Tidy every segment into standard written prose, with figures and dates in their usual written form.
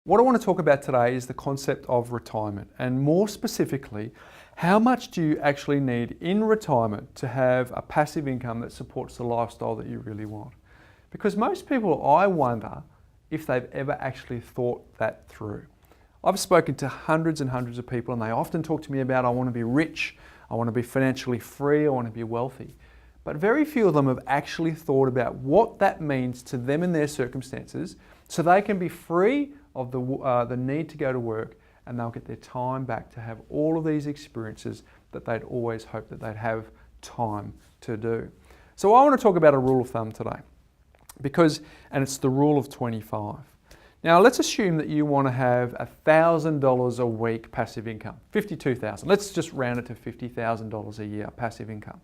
What I want to talk about today is the concept of retirement, and more specifically, how much do you actually need in retirement to have a passive income that supports the lifestyle that you really want? Because most people, I wonder if they've ever actually thought that through. I've spoken to hundreds and hundreds of people, and they often talk to me about, I want to be rich, I want to be financially free, I want to be wealthy. But very few of them have actually thought about what that means to them and their circumstances so they can be free of the need to go to work, and they'll get their time back to have all of these experiences that they'd always hoped that they'd have time to do. So I want to talk about a rule of thumb today, and it's the rule of 25. Now let's assume that you want to have $1,000 a week passive income, $52,000. Let's just round it to $50,000 a year passive income.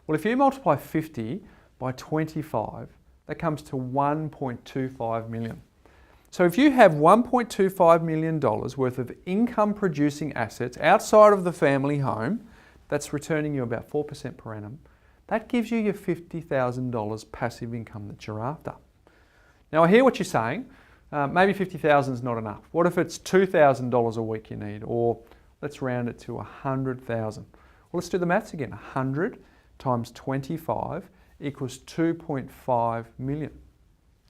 Well, if you multiply 50 by 25, that comes to 1.25 million. So if you have $1.25 million worth of income producing assets outside of the family home, that's returning you about 4% per annum, that gives you your $50,000 passive income that you're after. Now I hear what you're saying, maybe $50,000 is not enough. What if it's $2,000 a week you need, or let's round it to $100,000. Well, let's do the maths again. 100 times 25 equals 2.5 million.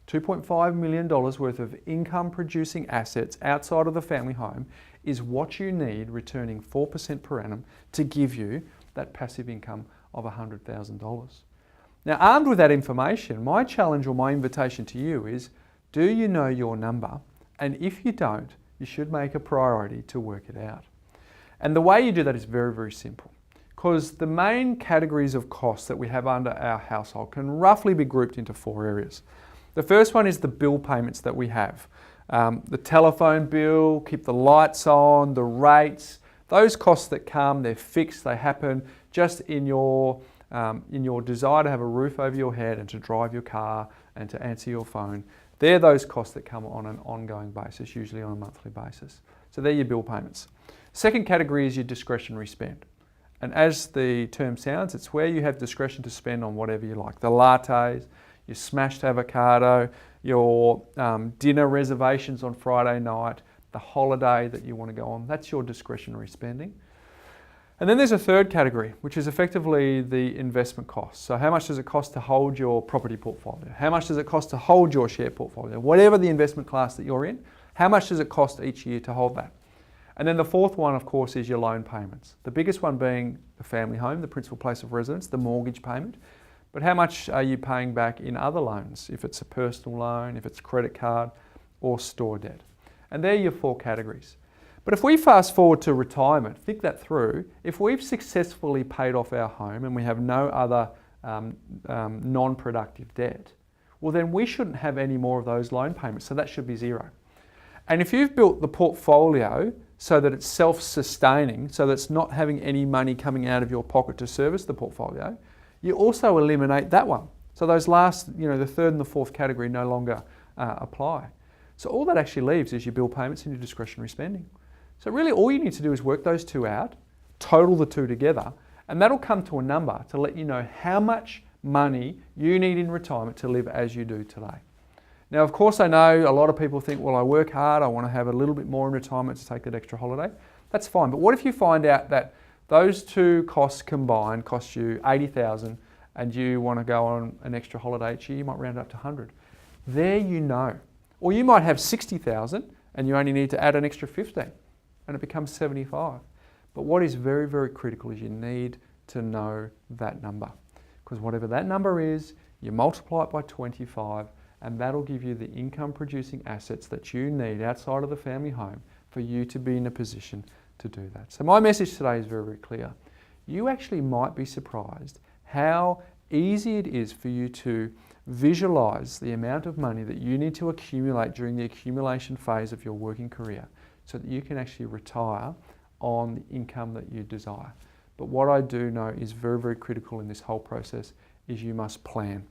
$2.5 million worth of income producing assets outside of the family home is what you need, returning 4% per annum, to give you that passive income of $100,000. Now, armed with that information, my challenge or my invitation to you is, do you know your number? And if you don't, you should make a priority to work it out. And the way you do that is very, very simple, because the main categories of costs that we have under our household can roughly be grouped into 4 areas. The first one is the bill payments that we have. The telephone bill, keep the lights on, the rates, those costs that come, they're fixed, they happen just in your desire to have a roof over your head and to drive your car and to answer your phone. They're those costs that come on an ongoing basis, usually on a monthly basis. So they're your bill payments. Second category is your discretionary spend. And as the term sounds, it's where you have discretion to spend on whatever you like. The lattes, your smashed avocado, your dinner reservations on Friday night, the holiday that you want to go on, that's your discretionary spending. And then there's a third category, which is effectively the investment costs. So how much does it cost to hold your property portfolio? How much does it cost to hold your share portfolio? Whatever the investment class that you're in, how much does it cost each year to hold that? And then the fourth one, of course, is your loan payments. The biggest one being the family home, the principal place of residence, the mortgage payment. But how much are you paying back in other loans, if it's a personal loan, if it's credit card or store debt? And they're your 4 categories. But if we fast forward to retirement, think that through. If we've successfully paid off our home and we have no other non-productive debt, well then we shouldn't have any more of those loan payments, so that should be 0. And if you've built the portfolio so that it's self-sustaining, so that it's not having any money coming out of your pocket to service the portfolio, you also eliminate that one. So those last, the third and the fourth category no longer apply. So all that actually leaves is your bill payments and your discretionary spending. So really all you need to do is work those 2 out, total the 2 together, and that'll come to a number to let you know how much money you need in retirement to live as you do today. Now, of course, I know a lot of people think, well, I work hard, I want to have a little bit more in retirement to take that extra holiday. That's fine, but what if you find out that those 2 costs combined cost you $80,000 and you want to go on an extra holiday each year, you might round it up to 100. There you know. Or you might have $60,000 and you only need to add an extra 15 and it becomes 75. But what is very, very critical is you need to know that number. Because whatever that number is, you multiply it by 25 and that'll give you the income producing assets that you need outside of the family home for you to be in a position to do that. So my message today is very, very clear. You actually might be surprised how easy it is for you to visualize the amount of money that you need to accumulate during the accumulation phase of your working career so that you can actually retire on the income that you desire. But what I do know is very, very critical in this whole process is you must plan.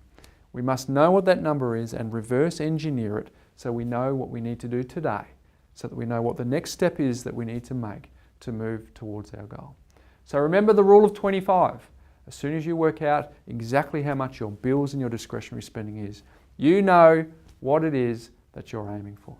We must know what that number is and reverse engineer it so we know what we need to do today, so that we know what the next step is that we need to make to move towards our goal. So remember the rule of 25. As soon as you work out exactly how much your bills and your discretionary spending is, you know what it is that you're aiming for.